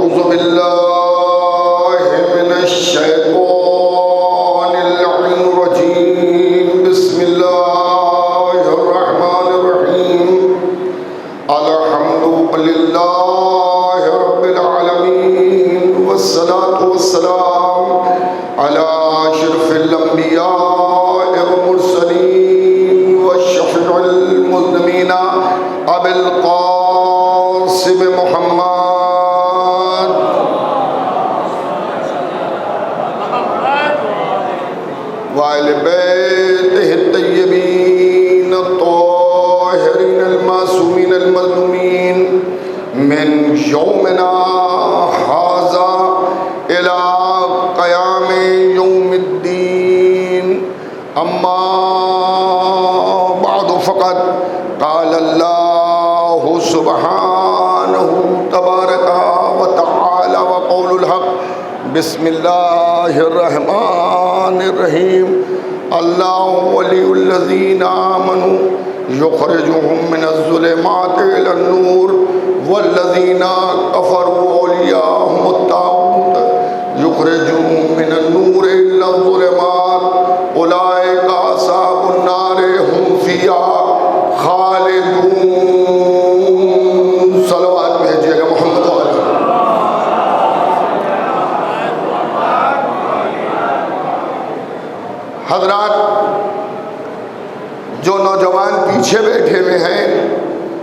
أعوذ بالله من الشيطان اللعين الرجيم بسم الله الرحمن الرحيم الحمد لله رب العالمين والصلاة والسلام على أشرف الأنبياء والمرسلين والشفيع المذنبين أبي القاسم محمد وآل بيته الطيبين الطاهرين المعصومين المظلومين من يومنا هذا إلى قيام يوم الدين أما بعد فقد قال الله سبحانه تبارك وتعالى وقول الحق بسم الله الرحمن الرحيم الله ولي الذين آمنوا يخرجهم من الظلمات إلى النور والذين كفروا أولياءهم الطاغوت يخرجهم من النور إلى الظلمات أولئك أصحاب النار هم فيها خالدون صلوات بھیجیے گا محمد علیہ. حضرات، جو نوجوان پیچھے بیٹھے ہوئے ہیں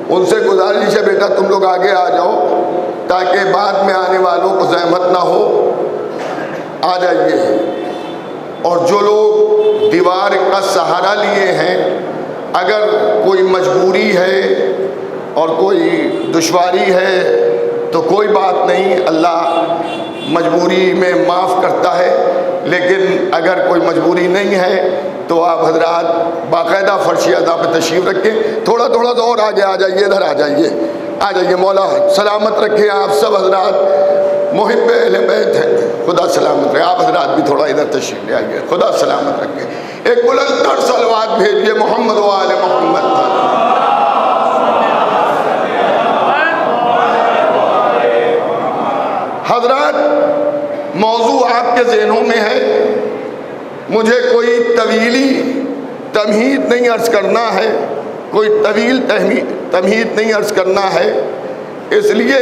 ان سے گزارش ہے بیٹا تم لوگ آگے آ جاؤ تاکہ بعد میں آنے والوں کو زحمت نہ ہو. آ جائیے. اور جو لوگ دیوار کا سہارا لیے ہیں اگر کوئی مجبوری ہے اور کوئی دشواری ہے تو کوئی بات نہیں، اللہ مجبوری میں معاف کرتا ہے. لیکن اگر کوئی مجبوری نہیں ہے تو آپ حضرات باقاعدہ فرشی ادا پہ تشریف رکھیں. تھوڑا تھوڑا سا اور آگے آ جائیے، ادھر آ جائیے، آ جائیے. مولا سلامت رکھیں آپ سب حضرات، محب اہل بیت ہیں. خدا سلامت رکھے. آپ حضرات بھی تھوڑا ادھر تشریف لے آئیے. خدا سلامت رکھے. ایک بلند تر صلوات بھیجیے محمد و آل محمد. حضرات، موضوع آپ کے ذہنوں میں ہے. مجھے کوئی طویلی تمہید نہیں عرض کرنا ہے، کوئی طویل تمہید نہیں عرض کرنا ہے، اس لیے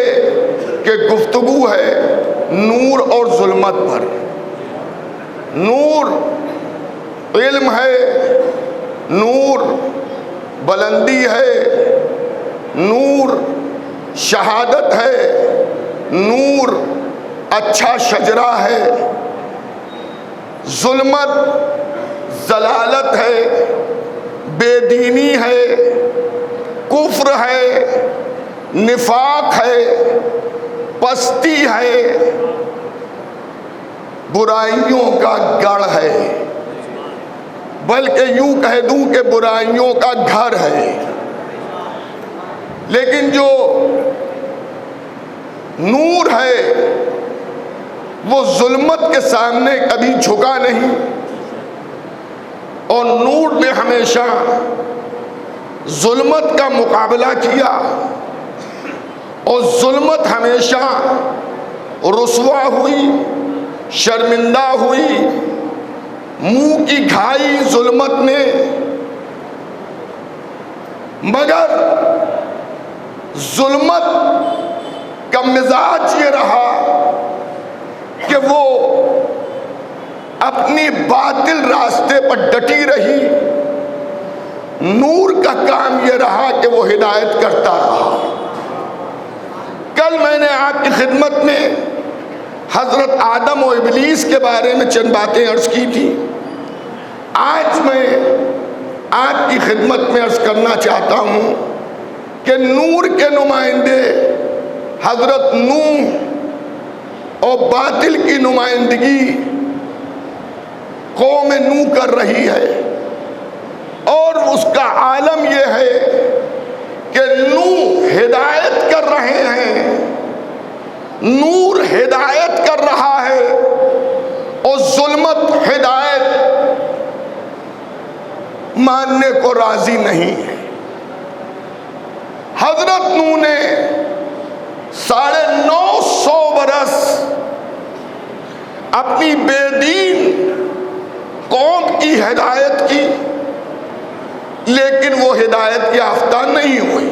کہ گفتگو ہے نور اور ظلمت پر. نور علم ہے، نور بلندی ہے، نور شہادت ہے، نور اچھا شجرہ ہے. ظلمت ضلالت ہے، بے دینی ہے، کفر ہے، نفاق ہے، پستی ہے، برائیوں کا گڑھ ہے، بلکہ یوں کہہ دوں کہ برائیوں کا گھر ہے. لیکن جو نور ہے وہ ظلمت کے سامنے کبھی جھکا نہیں، اور نور نے ہمیشہ ظلمت کا مقابلہ کیا، اور ظلمت ہمیشہ رسوا ہوئی، شرمندہ ہوئی. منہ کی گھائی ظلمت نے، مگر ظلمت کا مزاج یہ رہا کہ وہ اپنی باطل راستے پر ڈٹی رہی. نور کا کام یہ رہا کہ وہ ہدایت کرتا رہا. کل میں نے آپ کی خدمت میں حضرت آدم و ابلیس کے بارے میں چند باتیں عرض کی تھی. آج میں آپ کی خدمت میں عرض کرنا چاہتا ہوں کہ نور کے نمائندے حضرت نوح اور باطل کی نمائندگی قوم نوح کر رہی ہے. اور اس کا عالم یہ ہے کہ نوح ہدایت کر رہے ہیں، نور ہدایت کر رہا ہے، اور ظلمت ہدایت ماننے کو راضی نہیں ہے. حضرت نوح نے 950 برس اپنی بے دین قوم کی ہدایت کی، لیکن وہ ہدایت یافتہ نہیں ہوئی۔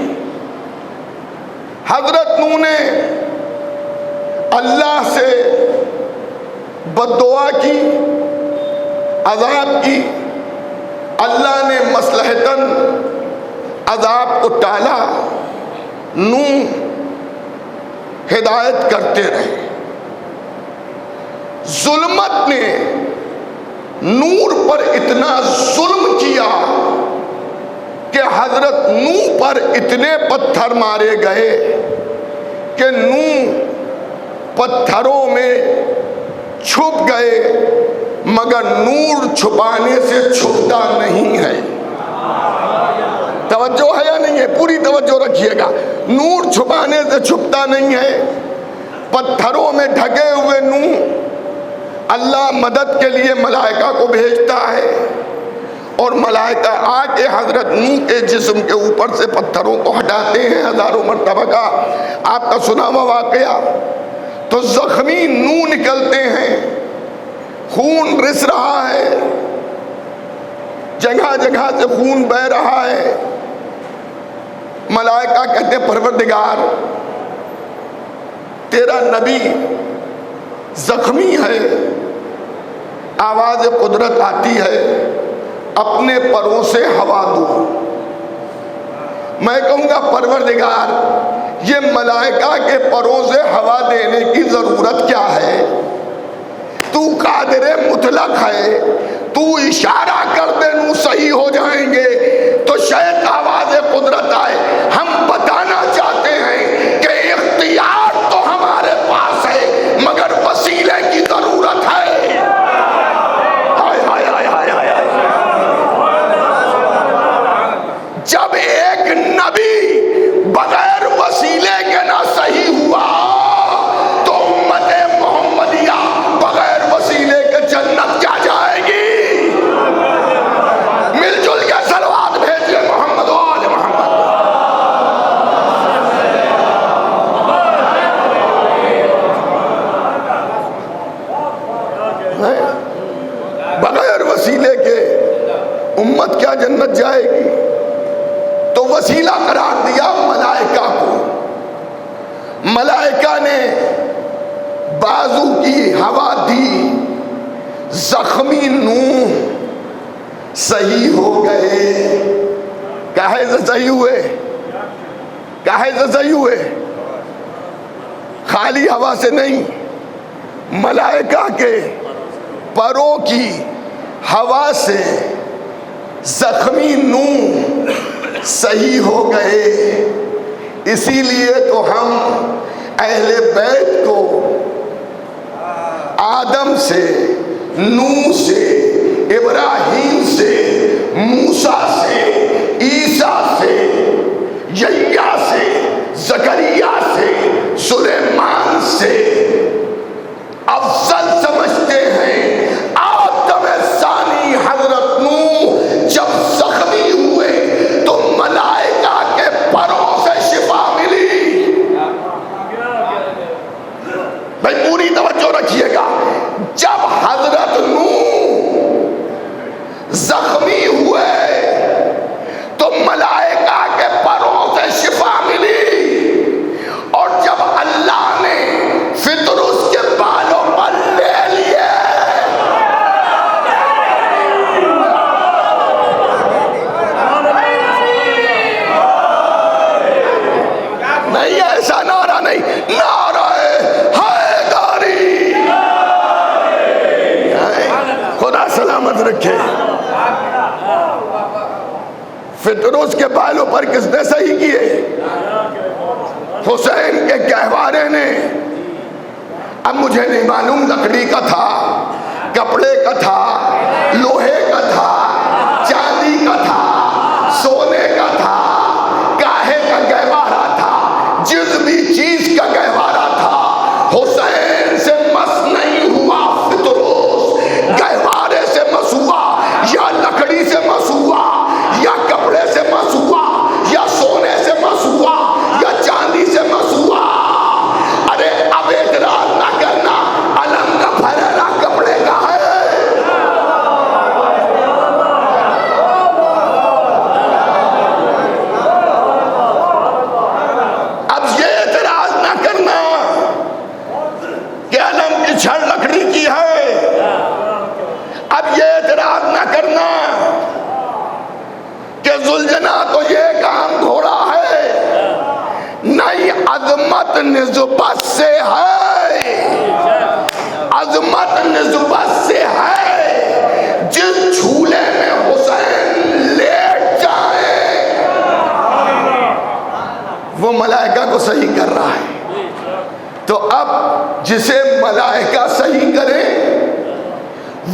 حضرت نوح نے اللہ سے بد دعا کی، عذاب کی، اللہ نے مصلحتاً عذاب کو ٹالا، نوح ہدایت کرتے رہے۔ ظلمت نے نور پر اتنا ظلم کیا کہ حضرت نوح پر اتنے پتھر مارے گئے کہ نوح پتھروں میں چھپ گئے، مگر نور چھپانے سے چھپتا نہیں ہے۔ توجہ ہے یا نہیں ہے؟ پوری توجہ رکھیے گا۔ نور چھپانے سے چھپتا نہیں ہے۔ پتھروں میں ڈھکے ہوئے نوح، اللہ مدد کے لیے ملائکہ کو بھیجتا ہے، اور ملائکہ آ کے حضرت نوح کے جسم کے اوپر سے پتھروں کو ہٹاتے ہیں، ہزاروں مرتبہ کا آپ کا سنا ہوا واقعہ۔ تو زخمی نوح نکلتے ہیں، خون رس رہا ہے، جگہ جگہ سے خون بہ رہا ہے۔ ملائکہ کہتے ہیں پروردگار تیرا نبی زخمی ہے، آواز قدرت آتی ہے، اپنے پروں سے ہوا دو۔ میں کہوں گا پروردگار یہ ملائکہ کے پروں سے ہوا دینے کی ضرورت کیا ہے؟ تو قادر مطلق ہے، تو اشارہ کر دے نو صحیح ہو جائیں گے، تو شاید آواز قدرت آئے۔ ہم بتانا چاہتے ہیں کہ اختیار تو ہمارے پاس ہے، مگر وسیلے کی ضرورت ہے۔ جب ایک نبی بغیر وسیلے کے نہ صحیح ہوا تو امت محمدیہ بغیر وسیلے کے جنت کیا جائے گی؟ مل جل کے صلوات بھیجئے محمد و آل محمد۔ بغیر وسیلے کے امت کیا جنت جائے گی؟ تو وسیلہ قرار دیا ملائکہ کو۔ ملائکہ نے بازو کی ہوا دی، زخمی نوح صحیح ہو گئے۔ کہے سے صحیح ہوئے؟ کہے سے صحیح ہوئے؟ خالی ہوا سے نہیں، ملائکہ کے پروں کی ہوا سے زخمی نوح صحیح ہو گئے۔ اسی لیے تو ہم اہل بیت کو آدم سے، نوح سے، ابراہیم سے، موسیٰ سے، عیسیٰ سے، یحییٰ سے، زکریا سے، سلیمان سے افضل سمجھتے ہیں۔ آدم ثانی حضرت نوح جب زخمی ہوئے تو ملائکہ کے پروں سے شفا ملی۔ بھائی پوری توجہ رکھیے گا۔ جب حضرت نوح زخمی ہوئے تو ملائکہ کے پروں سے شفا ملی، اور جب اللہ نے فطر اس کے بالوں پر لے لیے، نہیں ایسا نعرہ نہیں، نعرہ حیدری، خدا سلامت رکھے۔ فطروس کے بالوں پر کس نے صحیح کیے؟ حسین کے گہوارے نے۔ اب مجھے نہیں معلوم لکڑی کا تھا، کپڑے کا تھا، لوہے کا تھا، چاندی کا تھا، سونے کا تھا، کاہے کا گہوارہ تھا، جس بھی چیز کا گہوارہ تھا، حسین سے مس نہیں ہوا فطروس۔ گہوارے سے مس ہوا، یا لکڑی سے مس ہوا، یا کپڑے سے مس ہوا، یا سونے سے مس ہوا، یا چاندی سے مس ہوا، اب یہ اعتراض نہ کرنا کہ ذوالجناح تو یہ کام گھوڑا ہے، نہیں، عظمت نسبت سے ہے، عظمت نسبت سے ہے۔ جس جھولے میں حسین لیٹ جائے وہ ملائکہ کو صحیح کر رہا ہے، تو اب جسے ملائکہ صحیح کرے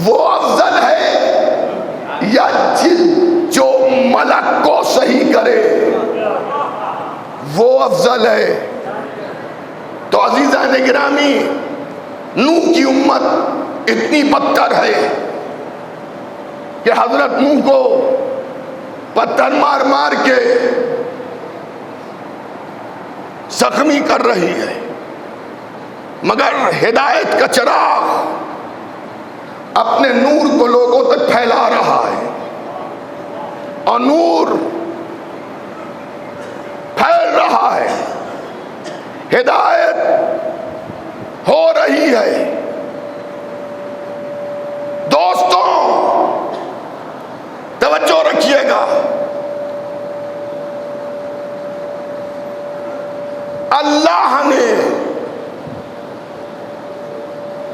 وہ افضل ہے یا جو ملک کو صحیح کرے وہ افضل ہے؟ تو عزیزان گرامی، نوح کی امت اتنی بدتر ہے کہ حضرت نوح کو پتھر مار مار کے زخمی کر رہی ہے، مگر ہدایت کا چراغ اپنے نور کو لوگوں تک پھیلا رہا ہے، اور نور پھیل رہا ہے، ہدایت ہو رہی ہے۔ دوستوں توجہ رکھیے گا، اللہ نے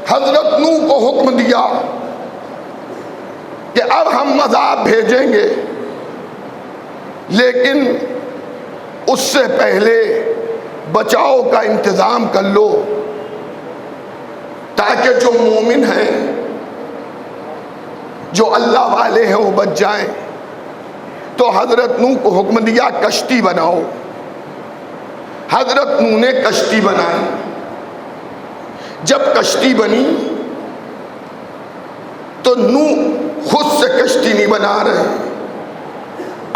حضرت نوح کو حکم دیا کہ اب ہم عذاب بھیجیں گے، لیکن اس سے پہلے بچاؤ کا انتظام کر لو تاکہ جو مومن ہیں، جو اللہ والے ہیں، وہ بچ جائیں۔ تو حضرت نوح کو حکم دیا کشتی بناؤ۔ حضرت نوح نے کشتی بنائی۔ جب کشتی بنی تو نوح خود سے کشتی نہیں بنا رہے،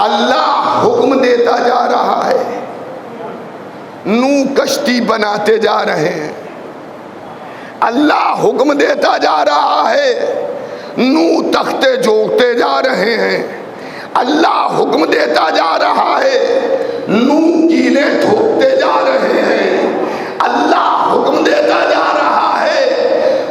اللہ حکم دیتا جا رہا ہے، نوح کشتی بناتے جا رہے ہیں، اللہ حکم دیتا جا رہا ہے، نوح تختے جوڑتے جا رہے ہیں، اللہ حکم دیتا جا رہا ہے، نوح کیلیں ٹھوکتے جا رہے ہیں، اللہ حکم دیتا جا رہا ہے،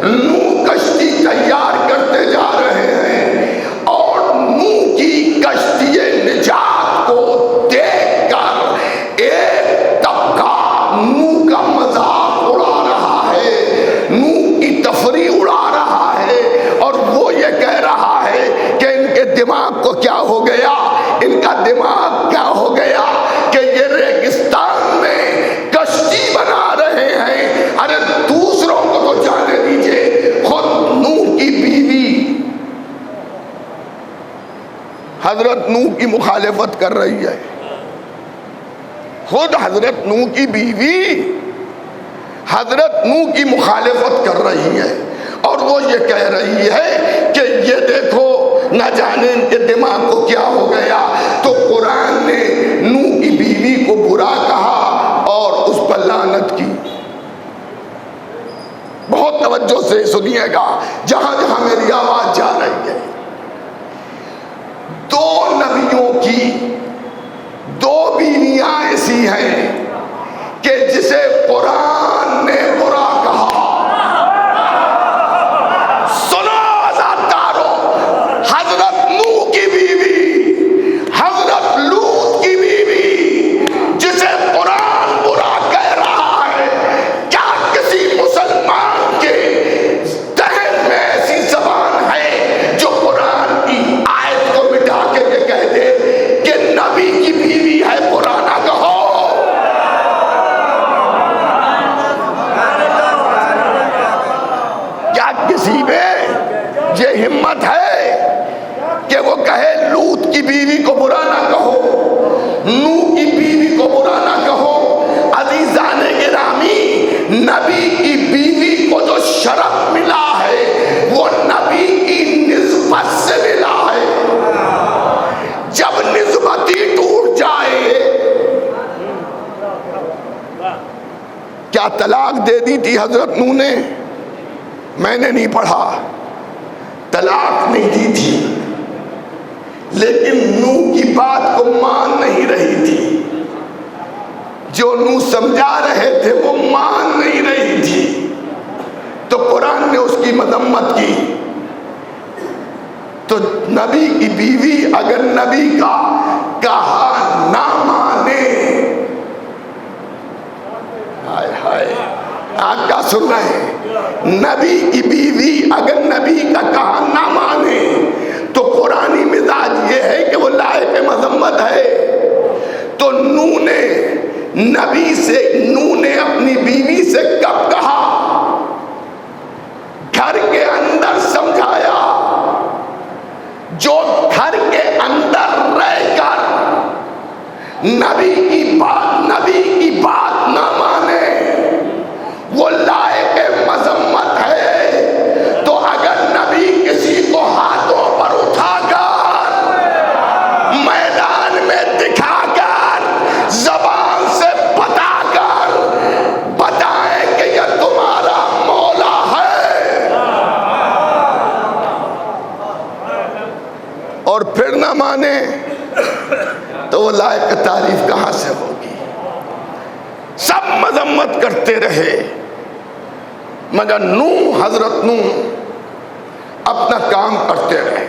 نوح کشتی تیار کرتے جا رہے ہیں، اور نوح کی کشتی نجات کو دیکھ کر ایک طبقہ نوح کا مذاق اڑا رہا ہے، نوح کی تفریح اڑا رہا ہے، اور وہ یہ کہہ رہا ہے کہ ان کے دماغ کو کیا ہو گیا، ان کا دماغ کیا ہو گیا کہ یہ ریگستان میں کشتی بنا رہے ہیں۔ ارے دوسروں کو تو جانے دیجئے، خود نوح کی بیوی حضرت نوح کی مخالفت کر رہی ہے، خود حضرت نوح کی بیوی حضرت نوح کی مخالفت کر رہی ہے، اور وہ یہ کہہ رہی ہے کہ یہ دیکھو نہ جانے ان کے دماغ کو کیا ہو گیا۔ تو قرآن نے نوح کی بیوی کو برا کہا اور اس پر لعنت کی۔ بہت توجہ سے سنیے گا جہاں جہاں میری آواز جا رہی ہے۔ دو نبیوں کی دو بیویاں ایسی ہیں کہ جسے قرآن نے برا کہا۔ سنو عزادارو، حضرت نوح کی بیوی، حضرت لوط کی بیوی، جسے قرآن برا کہہ رہا ہے، کیا کسی مسلمان کے ذہن میں ایسی زبان ہے جو قرآن کی آیت کو مٹا کے یہ کہہ دے کہ نبی کی بیوی ہے برا نہ کہو؟ کیا کسی میں یہ ہمت ہے کہ وہ کہے لوط کی بیوی کو برا نہ کہو، نوح کی بیوی کو برا نہ کہو؟ عزیزان گرامی، نبی کی بیوی کو جو شرف ملا ہے وہ نبی کی نسبت سے ملا ہے۔ جب نسبت ہی ٹوٹ جائے، کیا طلاق دے دی تھی حضرت نوح نے؟ میں نے نہیں پڑھا، طلاق نہیں دی تھی، لیکن نوح کی بات کو مان نہیں رہی تھی، جو نوح سمجھا رہے تھے وہ مان نہیں رہی تھی، تو قرآن نے اس کی مذمت کی۔ تو نبی کی بیوی اگر نبی کا کہا نہ مانے، ہائے ہائے آپ کیا سن رہے ہیں، نبی کی بیوی اگر نبی کا کہا نہ مانے تو قرآنی مزاج یہ ہے کہ وہ لائق مذمت ہے۔ تو نوح نے اپنی بیوی سے کب کہا؟ گھر کے اندر سمجھایا۔ جو گھر کے اندر رہ کر نبی کی بات نہ مانے وہ لائق مذمت ہے۔ تو اگر نبی کسی کو ہاتھوں پر اٹھا کر میدان میں دکھا کر زبان سے بتا کر بتائیں کہ یہ تمہارا مولا ہے اور پھر نہ مانے تو وہ لائق تعریف کہاں سے ہوگی؟ سب مذمت کرتے رہے مگر حضرت نوح اپنا کام کرتے رہے۔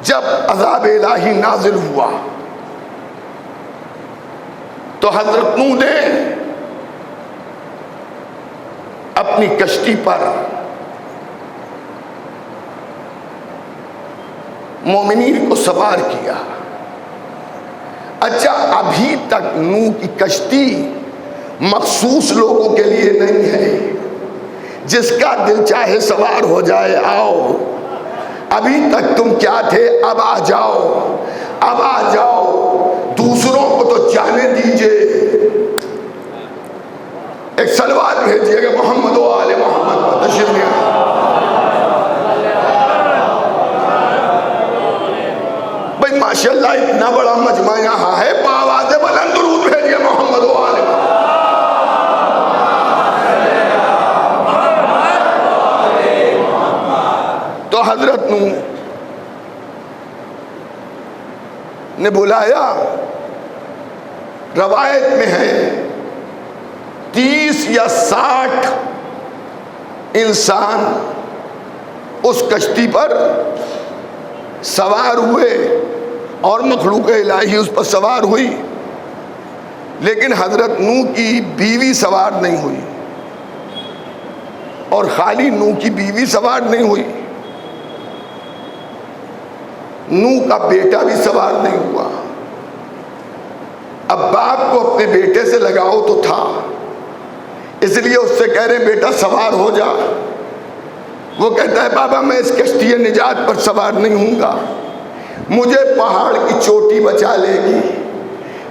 جب عذاب الہی نازل ہوا تو حضرت نوح نے اپنی کشتی پر مومنین کو سوار کیا۔ اچھا ابھی تک نوح کی کشتی مخصوص لوگوں کے لیے نہیں ہے، جس کا دل چاہے سوار ہو جائے آؤ۔ ابھی تک تم کیا تھے، اب آ جاؤ، اب آ جاؤ، دوسروں کو تو جانے دیجئے۔ ایک صلوات بھیجیے گا محمد و آل محمد پر تشریف لے آئے۔ بھائی ماشاءاللہ اتنا بڑا مجمع یہاں ہے، بآواز بلند درود بھیجیے محمد و آل محمد۔ تو حضرت نوح نے بلایا، روایت میں ہے 30 یا 60 انسان اس کشتی پر سوار ہوئے اور مخلوق الہی اس پر سوار ہوئی، لیکن حضرت نوح کی بیوی سوار نہیں ہوئی، اور خالی نوح کی بیوی سوار نہیں ہوئی، نوح کا بیٹا بھی سوار نہیں ہوا۔ اب باپ کو اپنے بیٹے سے لگاؤ تو تھا، اس لیے اس سے کہہ رہے بیٹا سوار ہو جا۔ وہ کہتا ہے بابا میں اس کشتی نجات پر سوار نہیں ہوں گا، مجھے پہاڑ کی چوٹی بچا لے گی۔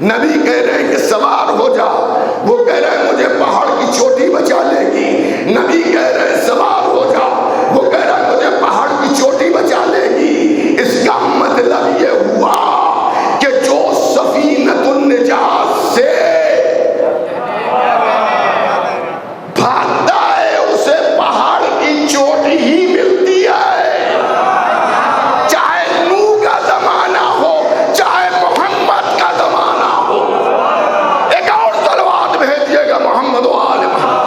نبی کہہ رہے ہیں کہ سوار ہو جا، وہ کہہ رہے ہیں مجھے پہاڑ کی چوٹی بچا لے گی۔ نبی کہہ رہے ہیں سوار ہو جا، وہ کہہ رہا ہے مجھے پہاڑ کی چوٹی بچا لے گی۔ اس کا مطلب یہ ہوا کہ جو سفینۃ النجات سے بھاگتا ہے اسے پہاڑ کی چوٹی ہی ملتی ہے، چاہے نوح کا زمانہ ہو چاہے محمد کا زمانہ ہو۔ ایک اور صلوات بھیجیے گا محمد و آل محمد۔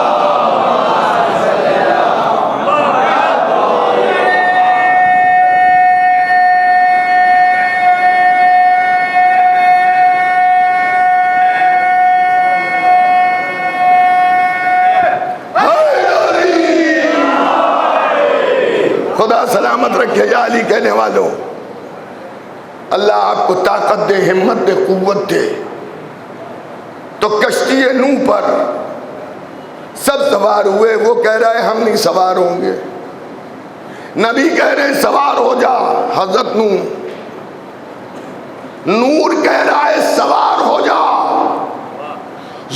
خدا سلامت رکھے یا علی کہنے والوں، اللہ آپ کو طاقت دے، ہمت دے، قوت دے۔ تو کشتی نوح پر سب سوار ہوئے، وہ کہہ رہا ہے ہم نہیں سوار ہوں گے۔ نبی کہہ رہے ہیں سوار ہو جا۔ حضرت نور کہہ رہا ہے سوار ہو جا۔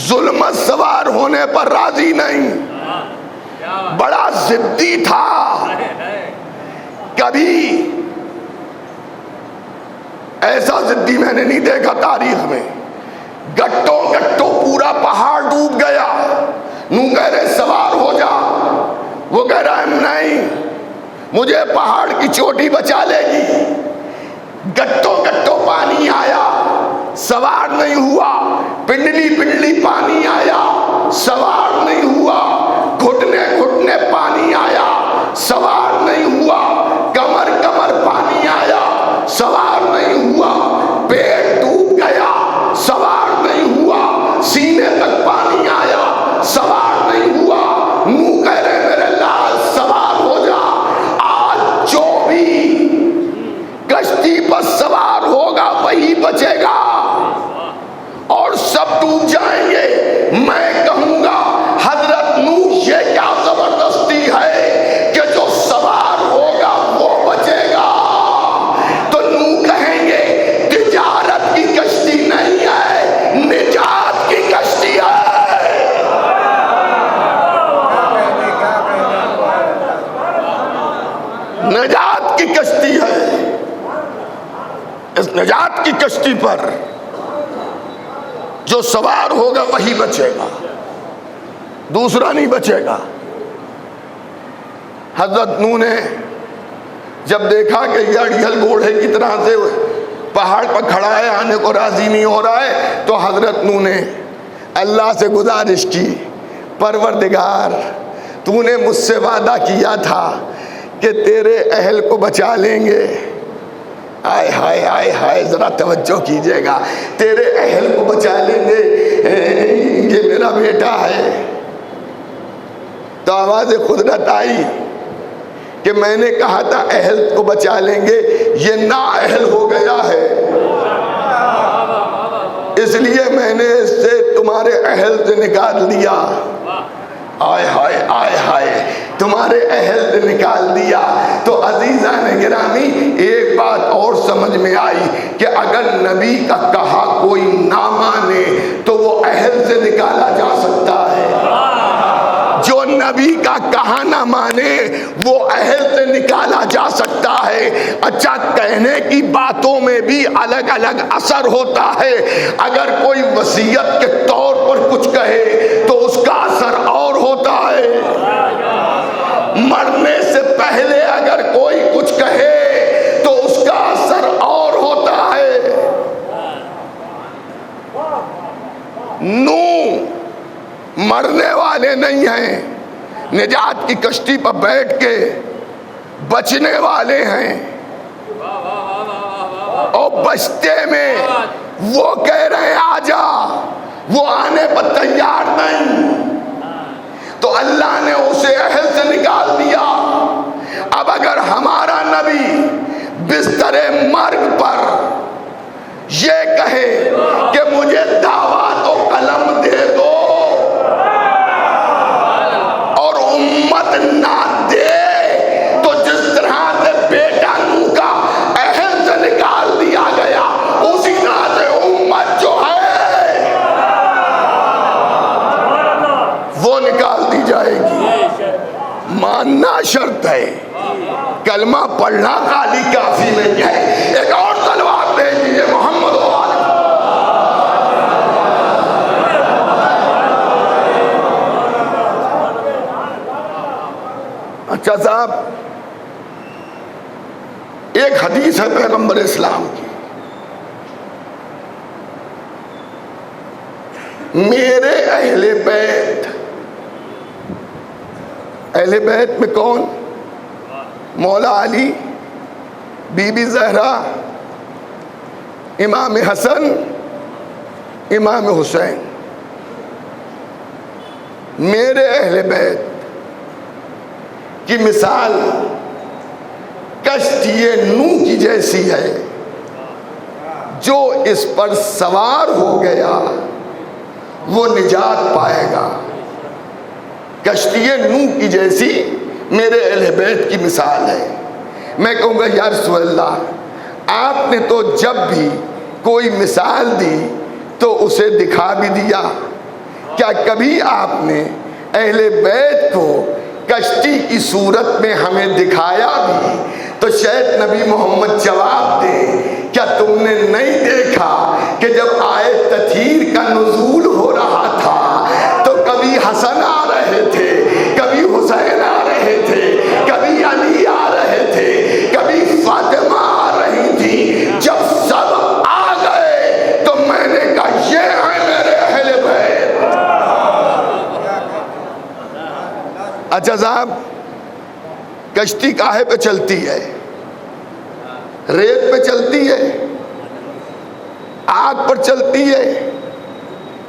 ظلمت سوار ہونے پر راضی نہیں، بڑا ضدی تھا۔ کبھی ایسا ضدی میں نے نہیں دیکھا تاریخ میں۔ گٹوں گٹوں پورا پہاڑ ڈوب گیا، نوح کہہ رہے سوار ہو جا، وہ کہہ رہا ہے نہیں مجھے پہاڑ کی چوٹی بچا لے گی۔ گٹوں گٹوں پانی آیا، سوار نہیں ہوا۔ پنڈلی پنڈلی پانی آیا، سوار نہیں ہوا۔ گھٹنے گھٹنے پانی آیا، سوار نجات کی کشتی ہے. اس نجات کی کشتی پر جو سوار ہوگا وہی بچے گا، دوسرا نہیں بچے گا. حضرت نوح نے جب دیکھا کہ یہ اڑیل گھوڑے کی طرح سے پہاڑ پر کھڑا ہے، آنے کو راضی نہیں ہو رہا ہے، تو حضرت نوح نے اللہ سے گزارش کی، پروردگار تو نے مجھ سے وعدہ کیا تھا کہ تیرے اہل کو بچا لیں گے. آئے ہائے آئے ہائے، ذرا توجہ کیجئے گا. تیرے اہل کو بچا لیں گے، یہ میرا بیٹا ہے. تو آواز قدرت آئی کہ میں نے کہا تھا اہل کو بچا لیں گے، یہ نا اہل ہو گیا ہے، اس لیے میں نے اس سے تمہارے اہل سے نکال دیا. آئے ہائے آئے ہائے، تمہارے اہل سے نکال دیا. تو عزیزان گرامی، ایک بات اور سمجھ میں آئی کہ اگر نبی کا کہا کوئی نہ مانے تو وہ اہل سے نکالا جا سکتا ہے. جو نبی کا کہا نہ مانے وہ اہل سے نکالا جا سکتا ہے. اچھا، کہنے کی باتوں میں بھی الگ الگ اثر ہوتا ہے. اگر کوئی وصیت کے طور پر کچھ کہے تو اس کا اثر اور ہوتا ہے. مرنے سے پہلے اگر کوئی کچھ کہے تو اس کا اثر اور ہوتا ہے. نوح مرنے والے نہیں ہیں، نجات کی کشتی پر بیٹھ کے بچنے والے ہیں. اور بچتے میں وہ کہہ رہے ہیں آجا، وہ آنے پر تیار نہیں، تو اللہ نے اسے اہل سے نکال دیا. اب اگر ہمارا نبی بستر مرگ پر یہ کہے کہ مجھے دعوت و قلم دے دو اور امت نہ دے، تو جس طرح سے بیٹا نوح کا اہل سے نکال دیا گیا اسی طرح سے امت جو ہے وہ نکال دی جائے گی. ماننا شرط ہے، کلمہ پڑھنا خالی کافی نہیں ہے. ایک اور تلوار دے دیجیے محمد و آل. اچھا صاحب، ایک حدیث ہے پیغمبر اسلام کی، میرے اہل بیت. اہل بیت میں کون؟ مولا علی، بی بی زہرا، امام حسن، امام حسین. میرے اہل بیت کی مثال کشتی نوح کی جیسی ہے. جو اس پر سوار ہو گیا وہ نجات پائے گا. کشتی نوح کی جیسی میرے اہل بیت کی مثال ہے. میں کہوں گا یا رسول اللہ، آپ نے تو جب بھی کوئی مثال دی تو اسے دکھا بھی دیا، کیا کبھی آپ نے اہل بیت کو کشتی کی صورت میں ہمیں دکھایا بھی؟ تو شاید نبی محمد جواب دے، کیا تم نے نہیں دیکھا کہ جب آیت تطہیر کا نزول ہو رہا تھا تو کبھی حسن آ رہے تھے، کبھی حسین آ رہے تھے، کبھی علی آ رہے تھے، کبھی فاطمہ آ رہی تھی. جب سب آ گئے تو میں نے کہا یہ ہے میرے اہل بیت. اچھا صاحب، کشتی کاہے پہ چلتی ہے؟ ریت پہ چلتی ہے، آگ پر چلتی ہے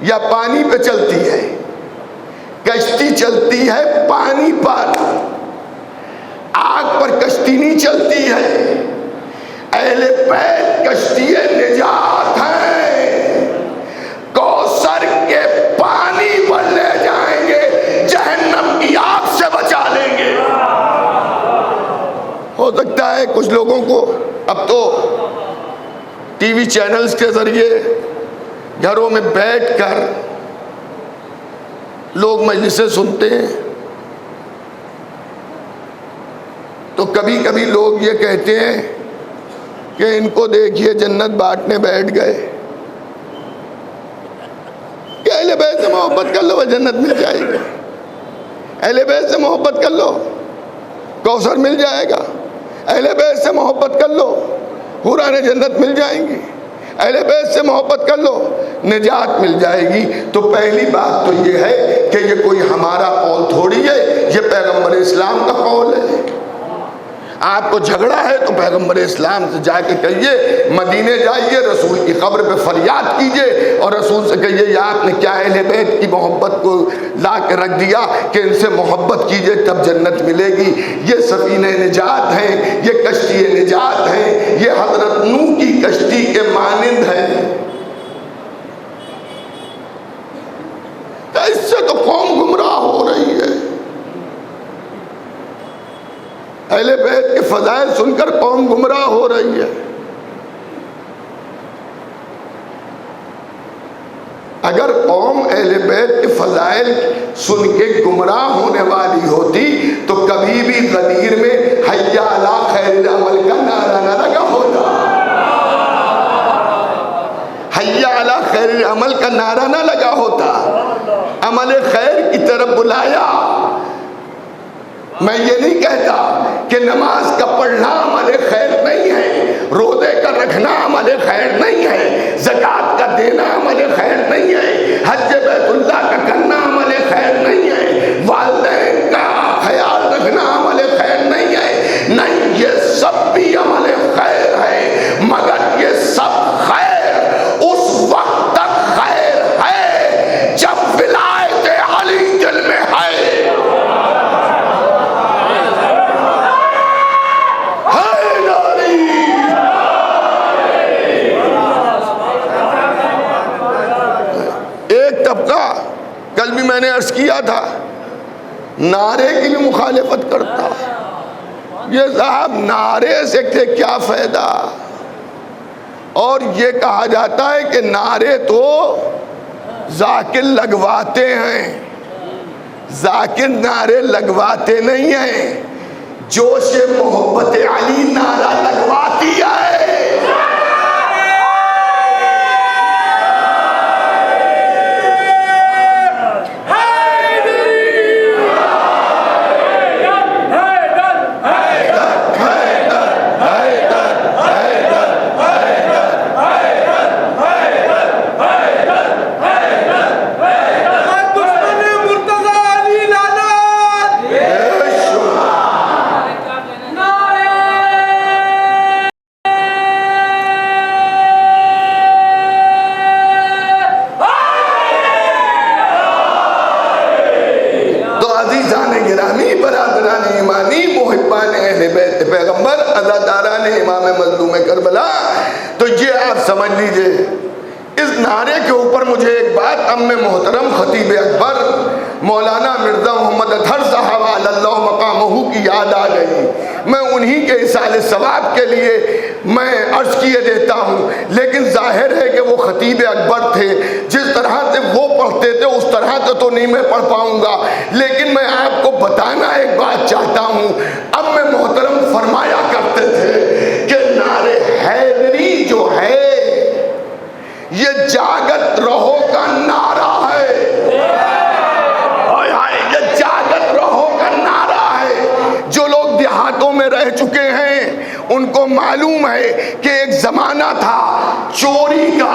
یا پانی پہ چلتی ہے؟ کشتی چلتی ہے پانی پر، آگ پر کشتی نہیں چلتی ہے. اہل بیت کشتی نجات ہے، کوثر کے پانی پر لے جائیں گے، جہنم کی آگ سے بچا لیں گے. ہو سکتا ہے کچھ لوگوں کو اب تو ٹی وی چینلز کے ذریعے گھروں میں بیٹھ کر لوگ مجلسیں سنتے ہیں. تو کبھی کبھی لوگ یہ کہتے ہیں کہ ان کو دیکھیے جنت بانٹنے بیٹھ گئے، کہ اہل بیت سے محبت کر لو جنت مل جائے گی، اہل بیت سے محبت کر لو کوثر مل جائے گا، اہل بیت سے محبت کر لو حوران جنت مل جائیں گی، اہل بیت سے محبت کر لو نجات مل جائے گی۔ تو پہلی بات تو یہ ہے کہ یہ کوئی ہمارا قول تھوڑی ہے، یہ پیغمبر اسلام کا قول ہے۔ آپ کو جھگڑا ہے تو پیغمبر اسلام سے جا کے کہیے، مدینے جائیے رسول کی قبر پہ فریاد کیجئے اور رسول سے کہیے یہ آپ نے کیا اہل بیت کی محبت کو لا کے رکھ دیا کہ ان سے محبت کیجئے تب جنت ملے گی۔ یہ سفینہ نجات ہیں، یہ کشتی نجات ہیں، یہ حضرت نوح کی کشتی کے مانند ہیں۔ اس سے تو قوم گمراہ ہو رہی ہے، اہل بیت کے فضائل سن کر قوم گمراہ ہو رہی ہے۔ اگر قوم اہل بیت کے فضائل سن کے گمراہ ہونے والی ہوتی تو کبھی بھی غدیر میں حی علی خیر العمل کا نعرہ نہ لگا ہوتا، حی علی خیر العمل کا نعرہ نہ لگا ہوتا، عمل خیر کی طرف بلایا۔ میں یہ نہیں کہتا کہ نماز کا پڑھنا عمل خیر نہیں ہے، روزے کا رکھنا عمل خیر نہیں ہے، زکوٰۃ کا دینا عمل خیر نہیں ہے، حج بیت اللہ کا کرنا عمل خیر نہیں ہے، والدین کا خیال رکھنا عمل خیر نہیں ہے، نہیں، یہ سب بھی عمل خیر ہے، مگر یہ سب خیر اس وقت تک خیر ہے جب ولایت علی دل میں ہے۔ کل بھی میں نے عرض کیا تھا، نعرے کی بھی مخالفت کرتا، یہ صاحب نعرے سے کیا فائدہ؟ اور یہ کہا جاتا ہے کہ نعرے تو ذاکر لگواتے ہیں، ذاکر نعرے لگواتے نہیں ہیں، جوش محبت علی نعرہ لگواتی ہے۔ پیغمبر عزاداران امام مظلوم کربلا، تو یہ آپ سمجھ لیجئے، اس نعرے کے اوپر مجھے ایک بات ام محترم خطیب اکبر مولانا مرزا محمد اطہر صاحب علی اللہ مقامہ کی یاد آ گئی۔ میں انہی کے اصال ثواب کے لیے میں عرض کیے دیتا ہوں، لیکن ظاہر ہے کہ وہ خطیب اکبر تھے، جس طرح سے وہ پڑھتے تھے اس طرح سے تو نہیں میں پڑھ پاؤں گا، لیکن میں آپ کو بتانا ایک بات چاہتا ہوں۔ اب میں محترم فرمایا کرتے تھے کہ نعرے حیدری جو ہے یہ جاگت رہو کا نعرہ ہے، یہ جاگت رہو کا نعرہ ہے۔ جو لوگ دیہاتوں میں رہ چکے ہیں ان کو معلوم ہے کہ ایک زمانہ تھا چوری کا،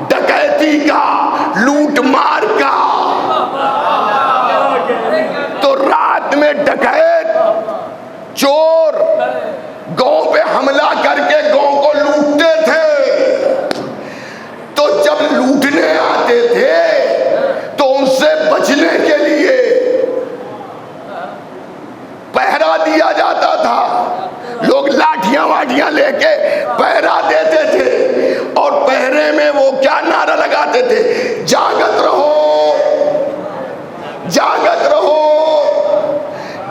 ڈکیتی کا، لوٹ مار کا، تو رات میں ڈکیت چور گاؤں پہ حملہ کر کے گاؤں کو لوٹتے تھے، تو جب لوٹنے آتے تھے تو ان سے بچنے کے لیے پہرا دیا جاتا تھا، لوگ لاٹھیاں واٹھیاں لے کے پہرا دیتے تھے، اور پہرے میں وہ کیا نعرہ لگاتے تھے؟ جاگت رہو، جاگت رہو،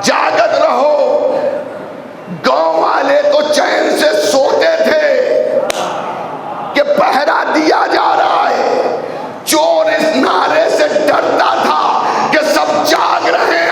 جاگت رہو۔ گاؤں والے تو چین سے سوتے تھے کہ پہرا دیا جا رہا ہے، چور اس نعرے سے ڈرتا تھا کہ سب جاگ رہے ہیں۔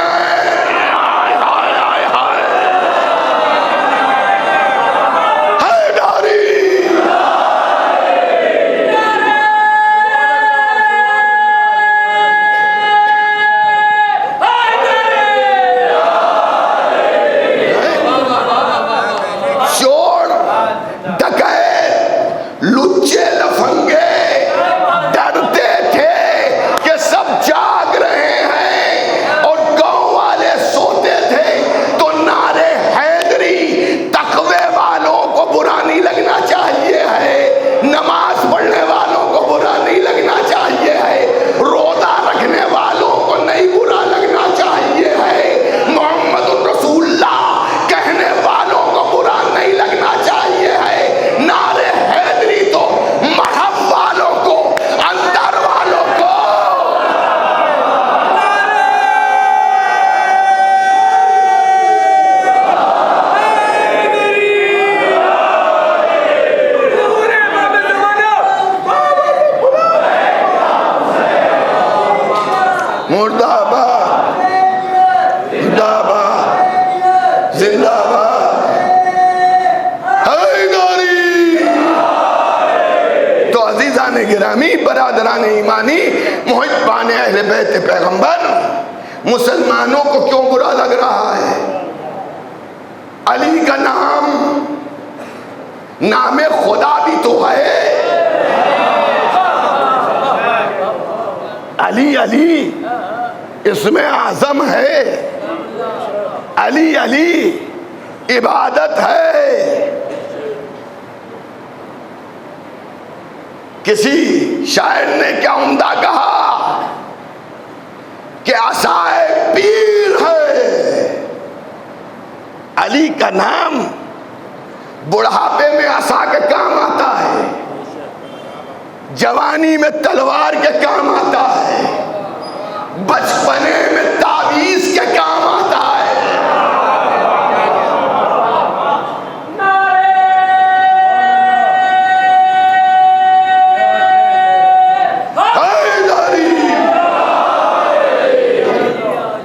گرامی، برادران ایمانی، محبان اہل بیت پیغمبر، مسلمانوں کو کیوں برا لگ رہا ہے؟ علی کا نام خدا بھی تو ہے۔ علی اسم اعظم ہے، علی عبادت ہے۔ کسی شاعر نے کیا عمدہ کہا کہ عصائے پیر ہے۔ علی کا نام بڑھاپے میں عصا کے کام آتا ہے، جوانی میں تلوار کے کام آتا ہے، بچپنے میں تعویذ کے کام آتا ہے۔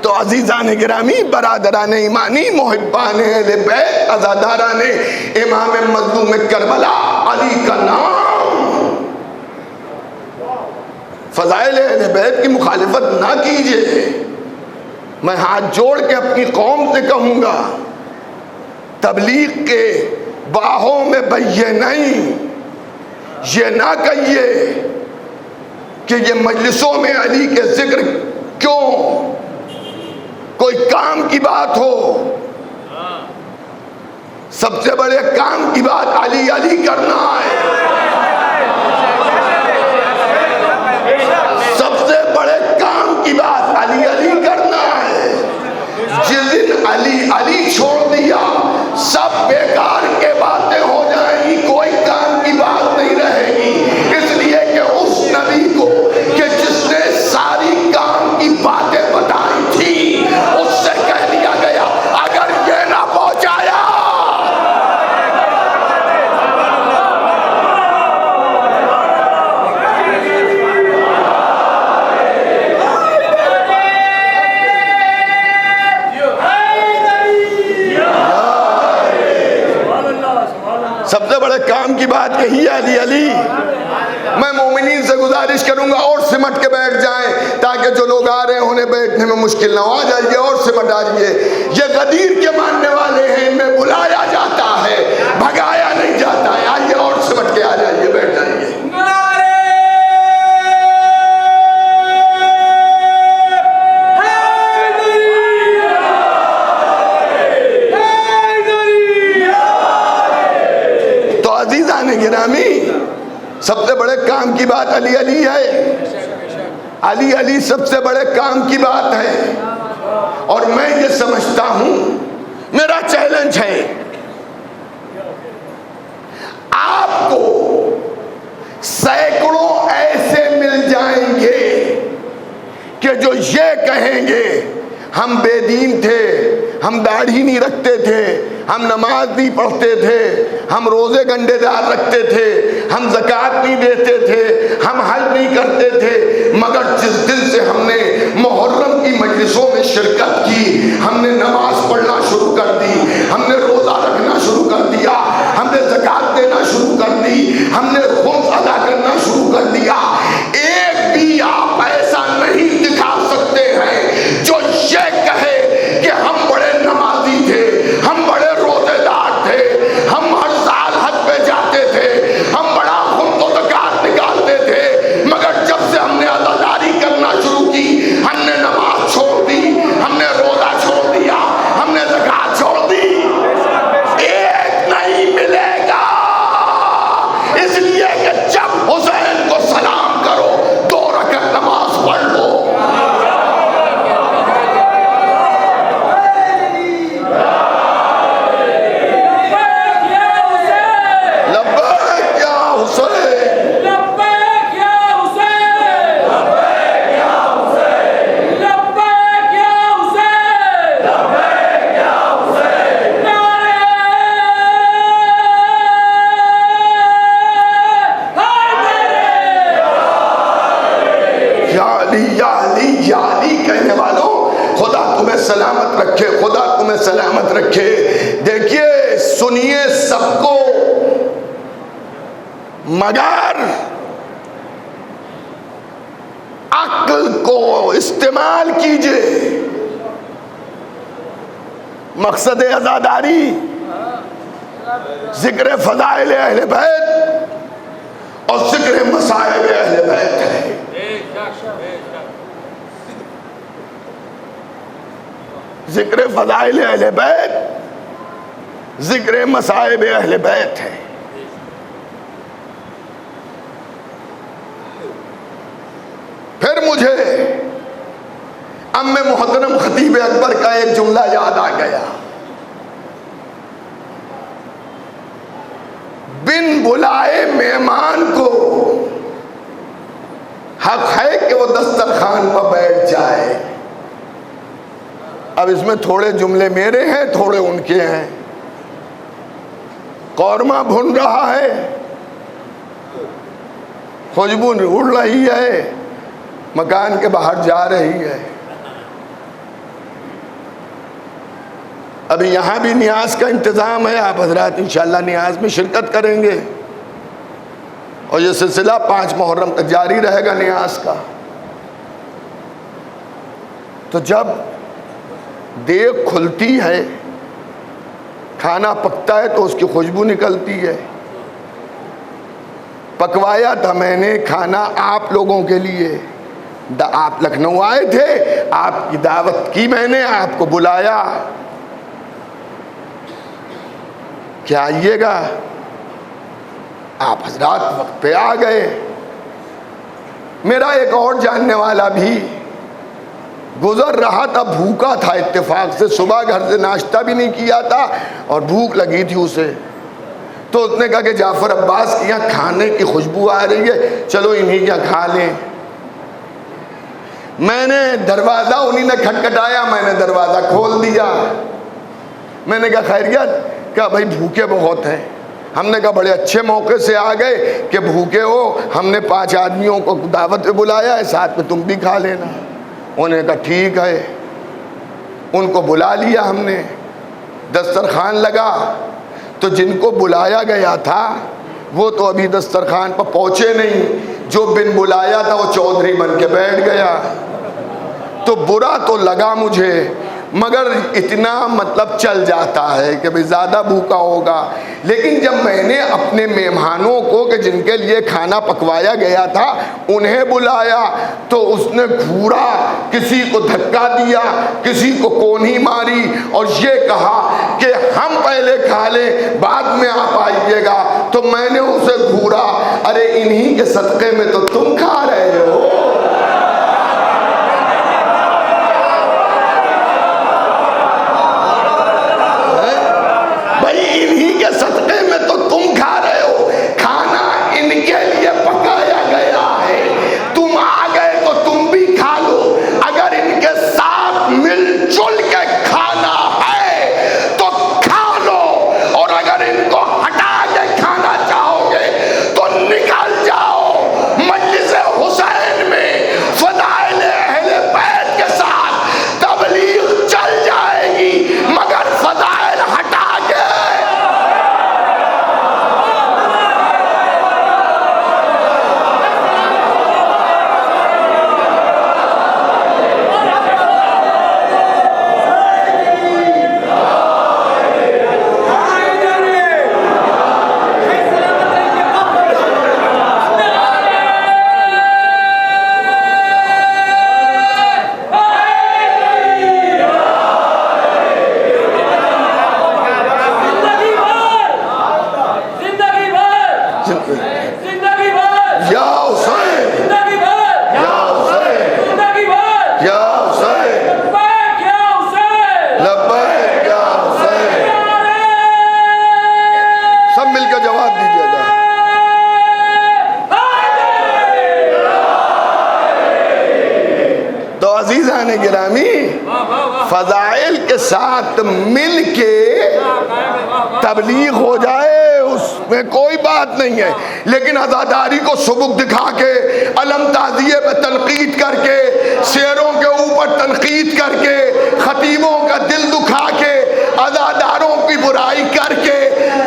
تو عزیزان گرامی، برادران ایمانی، محبان اہل بیت، عزاداران امام مظلوم کربلا، علی کا نام، فضائل اہل بیت کی مخالفت نہ کیجئے۔ میں ہاتھ جوڑ کے اپنی قوم سے کہوں گا، تبلیغ کے باہوں میں بہیے نہیں، یہ نہ کہیے کہ یہ مجلسوں میں علی کے ذکر کیوں، کوئی کام کی بات ہو، سب سے بڑے کام کی بات علی کرنا ہے۔ سب سے بڑے کام کی بات علی کرنا ہے۔ جس دن علی چھوڑ دیا، سب بیکار کے باتیں ہو جائیں گی، کوئی کام کی بات نہیں رہے گی۔ اس لیے کہ اس نبی کو کہ جس نے ساری کام کی باتیں بتائی تھی، اس سے کہہ دیا گیا اگر یہ نہ پہنچایا سب سے بڑے کام کی بات کہی ہے علی۔ میں مومنین سے گزارش کروں گا اور سمٹ کے بیٹھ جائیں، تاکہ جو لوگ آ رہے ہیں انہیں بیٹھنے میں مشکل نہ ہو۔ آ جائیے اور سمٹ آئیے۔ یہ غدیر کے ماننے والے ہیں، ان میں بلایا جاتا ہے، بھگایا نہیں جاتا ہے۔ آئیے اور سمٹ کے آ جائیے، بیٹھ جائیے۔ عزیزان گرامی، سب سے بڑے کام کی بات علی ہے۔ علی سب سے بڑے کام کی بات ہے۔ اور میں یہ سمجھتا ہوں، میرا چیلنج ہے، آپ کو سینکڑوں ایسے مل جائیں گے کہ جو یہ کہیں گے ہم بے دین تھے، ہم داڑھی نہیں رکھتے تھے، ہم نماز نہیں پڑھتے تھے، ہم روزے گنڈے دار رکھتے تھے، ہم زکوٰۃ نہیں دیتے تھے، ہم حج نہیں کرتے تھے، مگر جس دن سے ہم نے محرم کی مجلسوں میں شرکت کی، ہم نے نماز پڑھنا شروع کر دی، ہم نے روزہ رکھنا شروع کر دیا، ہم نے زکوٰۃ دینا شروع کر دی، ہم نے خمس ادا کرنا شروع کر دیا، ایک بھی آپ ایسا نہیں دکھا سکتے ہیں جو یہ کہے کہ ہم بڑے نمازی تھے، ہم بڑے روزے دار تھے، ہم ہر سال حج پہ جاتے تھے، ہم بڑا خمس و زکوٰۃ نکالتے تھے، مگر جب سے ہم نے عزاداری کرنا شروع کی، ہم نے نماز چھوڑ دی، ہم نے روزہ چھوڑ دیا، ہم نے زکوٰۃ چھوڑ دی۔ ایک نہیں ملے گا، اس لیے کہ جب حسین کو سلام کرو 2 رکعت نماز پڑھ لو۔ یا علی کہنے والوں، خدا تمہیں سلامت رکھے، خدا تمہیں سلامت رکھے۔ دیکھیے، سنیے سب کو، مگر عقل کو استعمال کیجئے. مقصد عزاداری ذکر فضائل اہل بیت اور ذکر مصائب اہل بیت ہے. ذکر فضائل اہل بیت، ذکر مصائب اہل بیت ہے. پھر مجھے ام محترم خطیب اکبر کا ایک جملہ یاد آ گیا. بن بلائے مہمان کو حق ہے کہ وہ دسترخوان پر بیٹھ جائے. اب اس میں تھوڑے جملے میرے ہیں، تھوڑے ان کے ہیں. قورمہ بھن رہا ہے، خوشبو اڑ رہی ہے، مکان کے باہر جا رہی ہے. ابھی یہاں بھی نیاز کا انتظام ہے، آپ حضرات انشاءاللہ نیاز میں شرکت کریں گے اور یہ سلسلہ 5 محرم تک جاری رہے گا نیاز کا. تو جب دیگ کھلتی ہے، کھانا پکتا ہے تو اس کی خوشبو نکلتی ہے. پکوایا تھا میں نے کھانا آپ لوگوں کے لیے. آپ لکھنؤ آئے تھے، آپ کی دعوت کی میں نے، آپ کو بلایا کہ آئیے گا. آپ حضرات وقت پہ آ گئے. میرا ایک اور جاننے والا بھی گزر رہا تھا، بھوکا تھا اتفاق سے، صبح گھر سے ناشتہ بھی نہیں کیا تھا اور بھوک لگی تھی اسے. تو اس نے کہا کہ جعفر عباس کے یہاں کھانے کی خوشبو آ رہی ہے، چلو انہی کیا کھا لیں. میں نے دروازہ، انہی نے کھٹکھٹایا، میں نے دروازہ کھول دیا. میں نے کہا خیریت؟ کہا بھائی بھوکے بہت ہیں. ہم نے کہا بڑے اچھے موقع سے آ گئے کہ بھوکے ہو، ہم نے 5 آدمیوں کو دعوت پہ بلایا ہے، ساتھ میں تم بھی کھا لینا. انہوں نے کہا ٹھیک ہے. ان کو بلا لیا ہم نے، دسترخوان لگا. تو جن کو بلایا گیا تھا وہ تو ابھی دسترخوان پر پہنچے نہیں. جو بن بلایا تھا وہ چودھری بن کے بیٹھ گیا. تو برا تو لگا مجھے، مگر اتنا مطلب چل جاتا ہے کہ بھئی زیادہ بھوکا ہوگا. لیکن جب میں نے اپنے مہمانوں کو کہ جن کے لیے کھانا پکوایا گیا تھا انہیں بلایا تو اس نے گھورا، کسی کو دھکا دیا، کسی کو کونھی ماری اور یہ کہا کہ ہم پہلے کھا لیں بعد میں آپ آئیے گا. تو میں نے اسے گھورا، ارے انہی کے صدقے میں تو تم کھا رہے ہو. صدقے میں تو تم کھا رہے ہو. کھانا ان کے لیے پکایا گیا ہے، تم آ گئے تو تم بھی کھا لو. اگر ان کے ساتھ مل جل کے کھانا ہے تو کھا لو، اور اگر ان کو ہٹا کے کھانا چاہو گے تو نکل جاؤ. مجلس حسین میں فضائل اہل بیت کے ساتھ تبلیغ چل جائے گی، مگر فضائل ہٹا کے فضائل کے ساتھ مل کے تبلیغ ہو جائے، اس میں کوئی بات نہیں ہے. لیکن عزاداری کو سبک دکھا کے، علم تعزیے پہ تنقید کر کے، شعروں کے اوپر تنقید کر کے، خطیبوں کا دل دکھا کے، عزاداروں کی برائی کر کے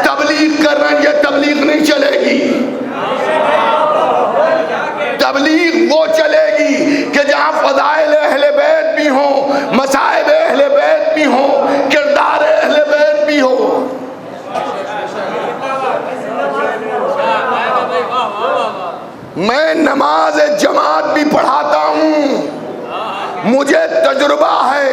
تبلیغ کر رہے ہیں، یہ تبلیغ نہیں چلے گی. تبلیغ وہ چلے گی کہ مصائب اہل بیت بھی ہوں، کردار اہل بیت بھی ہو۔ میں نماز جماعت بھی پڑھاتا ہوں، مجھے تجربہ ہے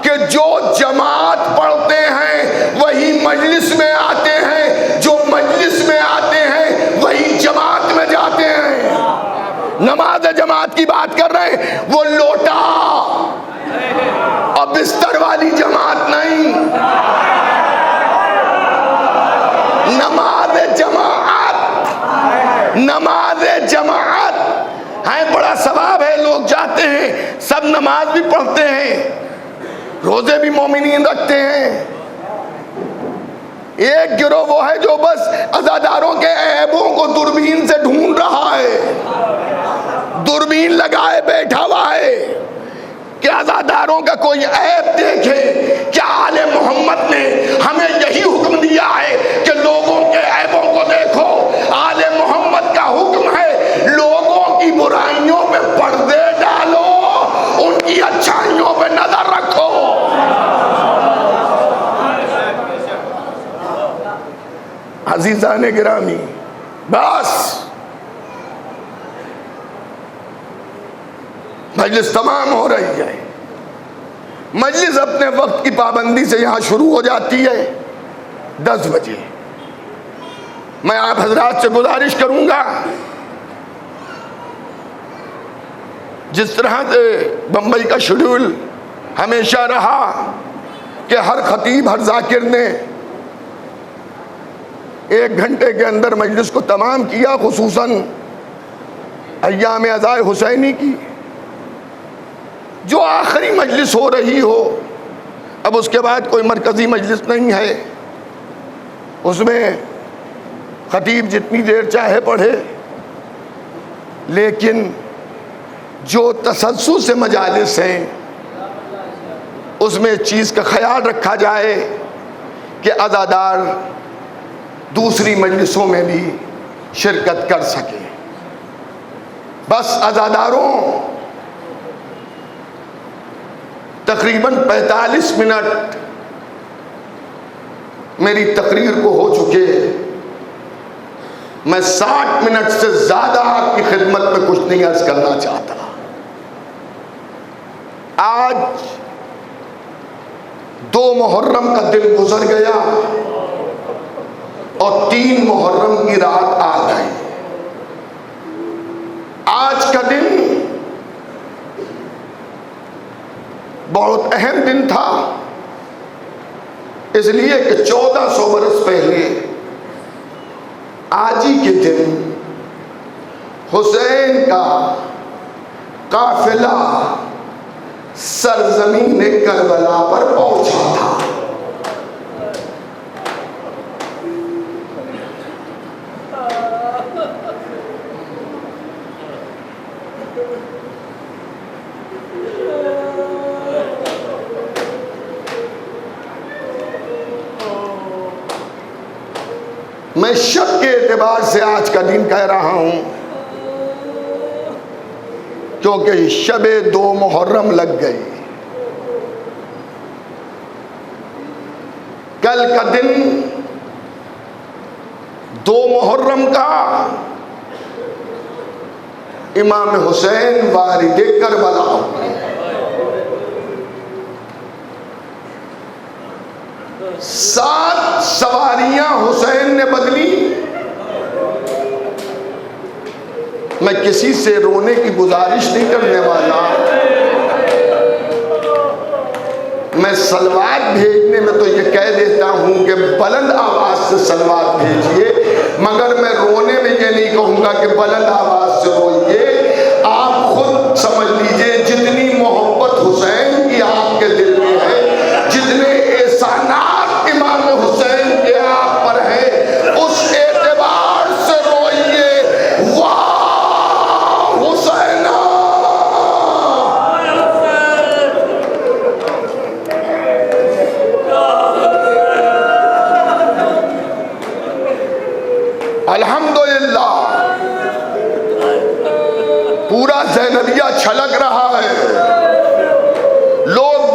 کہ جو جماعت پڑھتے ہیں وہی مجلس میں آتے ہیں، جو مجلس میں آتے ہیں وہی جماعت میں جاتے ہیں۔ نماز جماعت کی بات کر رہے ہیں، وہ لوٹا اور بستر والی جماعت نہیں، نماز جماعت، نماز جماعت ہے، بڑا ثواب ہے۔ لوگ جاتے ہیں، سب نماز بھی پڑھتے ہیں، روزے بھی مومنین رکھتے ہیں۔ ایک گروہ وہ ہے جو بس عزاداروں کے عیبوں کو دوربین سے ڈھونڈ رہا ہے، دوربین لگائے بیٹھا ہوا ہے کہ عزاداروں کا کوئی عیب دیکھے۔ کیا آل محمد نے ہمیں یہی حکم دیا ہے کہ لوگوں کے عیبوں کو دیکھو؟ آل محمد کا حکم ہے لوگوں کی برائیوں پہ پردے ڈالو، ان کی اچھائیوں پہ نظر رکھو۔ عزیزان گرامی، بس مجلس تمام ہو رہی ہے۔ مجلس اپنے وقت کی پابندی سے یہاں شروع ہو جاتی ہے 10 بجے۔ میں آپ حضرات سے گزارش کروں گا، جس طرح سے بمبئی کا شیڈول ہمیشہ رہا کہ ہر خطیب، ہر ذاکر نے 1 گھنٹے کے اندر مجلس کو تمام کیا، خصوصاً ایام عزائے حسینی کی جو آخری مجلس ہو رہی ہو۔ اب اس کے بعد کوئی مرکزی مجلس نہیں ہے، اس میں خطیب جتنی دیر چاہے پڑھے، لیکن جو تسلسل سے مجالس ہیں اس میں اس چیز کا خیال رکھا جائے کہ عزادار دوسری مجلسوں میں بھی شرکت کر سکے۔ بس عزاداروں، تقریباً 45 منٹ میری تقریر کو ہو چکے، میں 60 منٹ سے زیادہ آپ کی خدمت میں کچھ نہیں عرض کرنا چاہتا۔ آج 2 محرم کا دن گزر گیا اور 3 محرم کی رات آ گئی۔ آج کا دن بہت اہم دن تھا، اس لیے کہ 1400 برس پہلے آج ہی کے دن حسین کا قافلہ سرزمین کربلا پر پہنچا تھا۔ میں شک کے اعتبار سے آج کا دن کہہ رہا ہوں کیونکہ شب 2 محرم لگ گئی۔ کل کا دن 2 محرم کا امام حسین وارد کربلا ہوئے۔ 7 سواریاں حسین نے بدلی۔ میں کسی سے رونے کی گزارش نہیں کرنے والا، میں سلوات بھیجنے میں تو یہ کہہ دیتا ہوں کہ بلند آواز سے سلوات بھیجیے، مگر میں رونے میں یہ نہیں کہوں گا کہ بلند آواز سے روئیے۔ آپ خود سمجھ لیجئے جتنی محبت حسین کی آپ کے دل میں ہے، جتنے احسانات امام حسین کے آپ پر ہیں، اس اعتبار سے روئیے، واہ حسین۔ الحمدللہ پورا زینبیہ چھلک رہا ہے، لوگ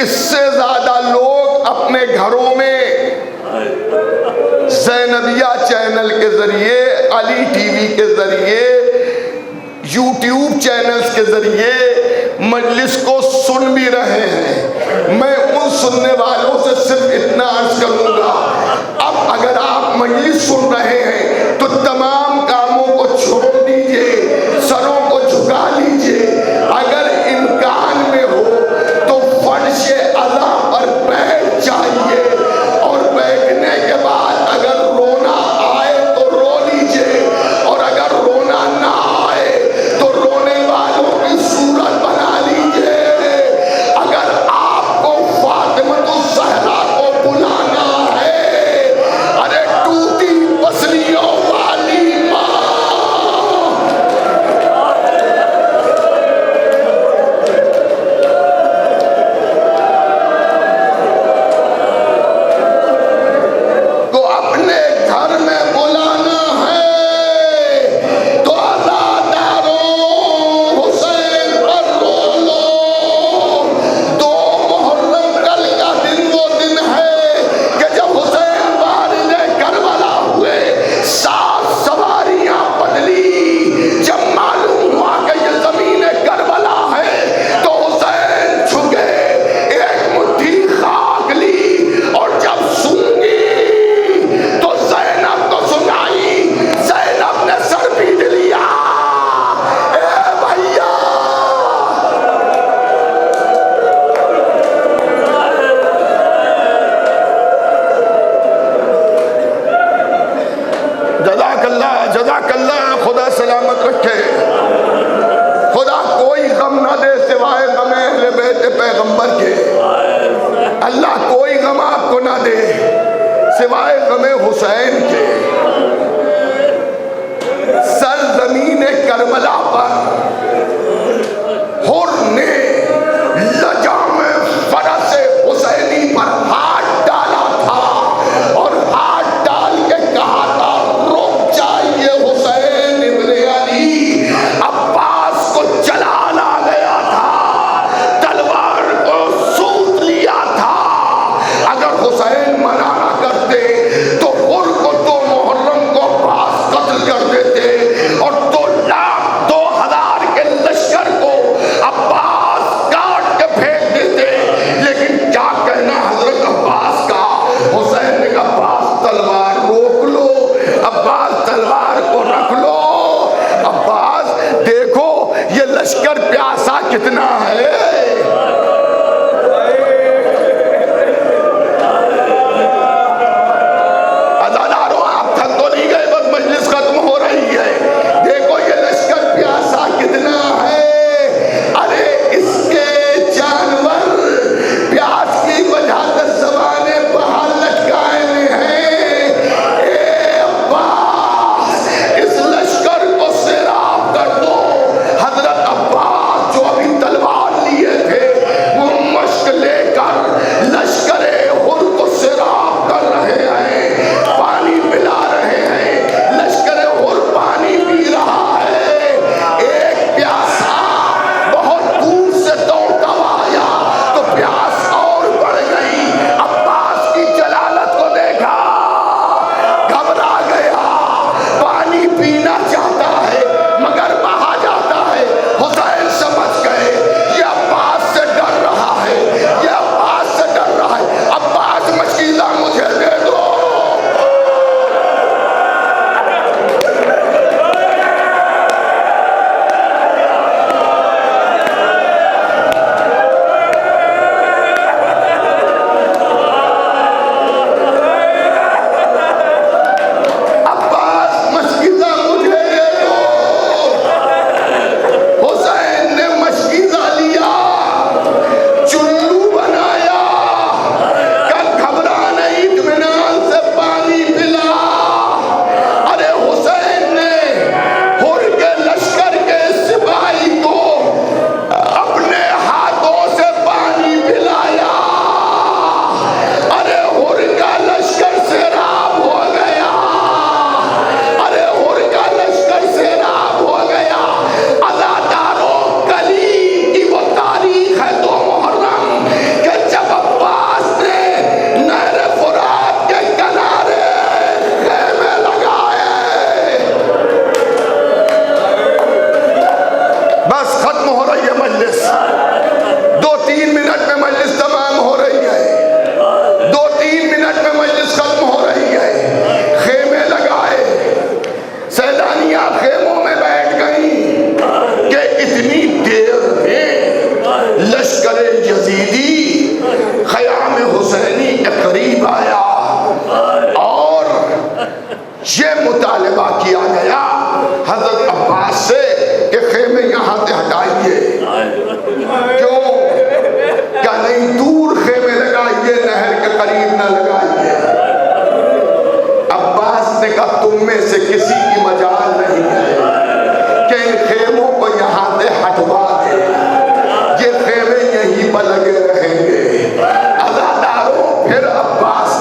اس سے زیادہ لوگ اپنے گھروں میں زینبیہ چینل کے ذریعے، علی ٹی وی کے ذریعے، یوٹیوب چینلز کے ذریعے مجلس کو سن بھی رہے ہیں۔ میں ان سننے والوں سے صرف اتنا عرض کروں گا، اب اگر آپ مجلس سن رہے ہیں تو تمام کاموں کو چھوڑ دیجئے، سروں کو جھکا لیجئے، اگر امکان میں ہو تو فرش اعلیٰ پر بیٹھ جائیے، اور بیٹھنے کے بعد اگر رونا آئے تو رو لیجئے، اور اگر رونا نہ آئے تو رونے والوں کی صورت بنا لیجئے۔ اگر آپ کو فاطمہ الزہرا کو بلانا ہے، ارے ٹوٹی پسلیوں والی ماں، کو اپنے گھر میں بلانا ہے تو عزاداروں حسین پر رو لو۔ 2 محرم کل کا دن وہ دن ہے کہ جب حسین والد کربلا ہوئے، 7 سواریاں بدلی، جب معلوم ہوا کہ یہ زمین کربلا ہے تو حسین جھکے، ایک مٹھی خاک لی، اور جب سونگی تو زینب کو سنائی، زینب نے سر پیٹ لیا۔ اے بھیا، جزاک اللہ، خدا سلامت رکھے، خدا کوئی غم نہ دے سوائے غم اہل بیت پیغمبر کے، اللہ کوئی غم آپ کو نہ دے سوائے غم حسین کے۔ سرزمین کربلا پر حر نے لجام فرس حسینی پر ہاتھ ڈالا تھا، اور ہاتھ ڈال کے کہا تھا رک جائیے حسین ابن علی۔ عباس کو جلال آ گیا تھا، تلوار کو سوت لیا تھا، اگر حسین منع نہ کرتے تو حر کو 2 محرم کو عباس قتل کر دیتے، اور 2 لاکھ 2000 کے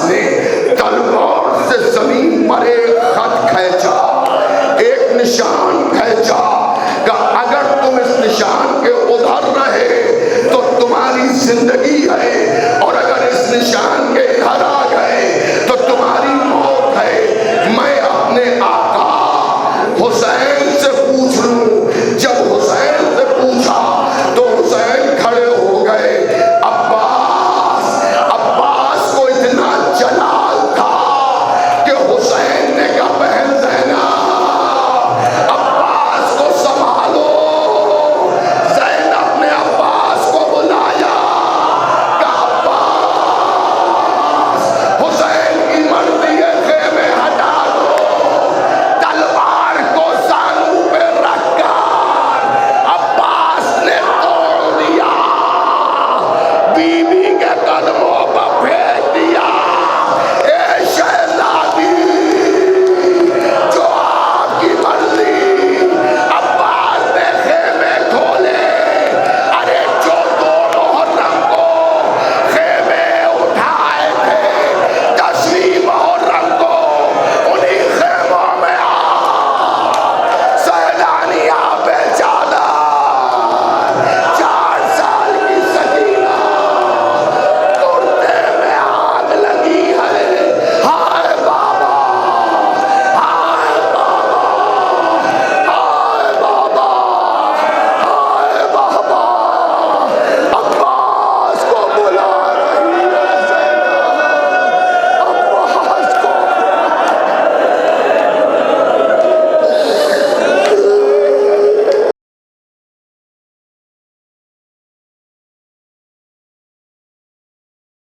نے تلوار سے زمین پر ایک خط کھینچا، ایک نشان